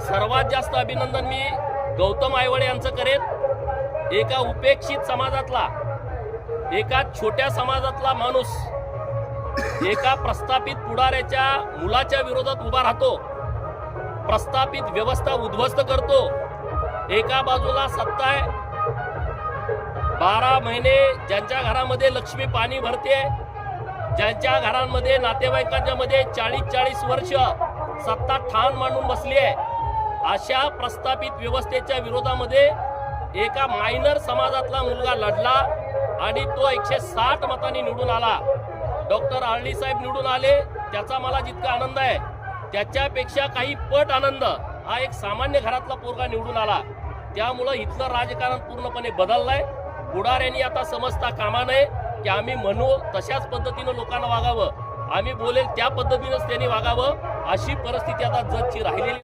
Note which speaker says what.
Speaker 1: सर्वात जास्त अभिनंदन मी गौतम आयवळे यांचं करेन। एका उपेक्षित समाजातला, एका छोट्या समाजातला माणूस एका प्रस्थापित पुढाऱ्याच्या मुलाच्या विरोधात उभा राहतो, प्रस्थापित व्यवस्था उद्ध्वस्त करतो। एका बाजूला सत्ता आहे, 12 महिने ज्यांच्या घरामध्ये लक्ष्मी पाणी भरते, ज्यांच्या घरांमध्ये नातेवाईकांच्या मध्ये 40-40 वर्ष सत्ता ठाण मांडून बसली आहे, अशा प्रस्थापित व्यवस्थेच्या विरोधामध्ये एका मायनर समाजातला मुलगा लढला आणि तो 160 मतांनी निवडून आला। डॉक्टर आर्ली साहेब निवडून आले, त्याचा मला जितका आनंद आहे त्याच्यापेक्षा काही पट आनंद हा एक सामान्य घरातला पोरगा निवडून आला। त्यामुळे इथलं राजकारण पूर्णपणे बदललंय। पुढाऱ्यांनी आता समजता कामा नये की आम्ही म्हणू तशाच पद्धतीने लोकांना वागावं, आम्ही बोलेल त्या पद्धतीनेच त्यांनी वागावं, अशी परिस्थिती आता जगची राहिलेली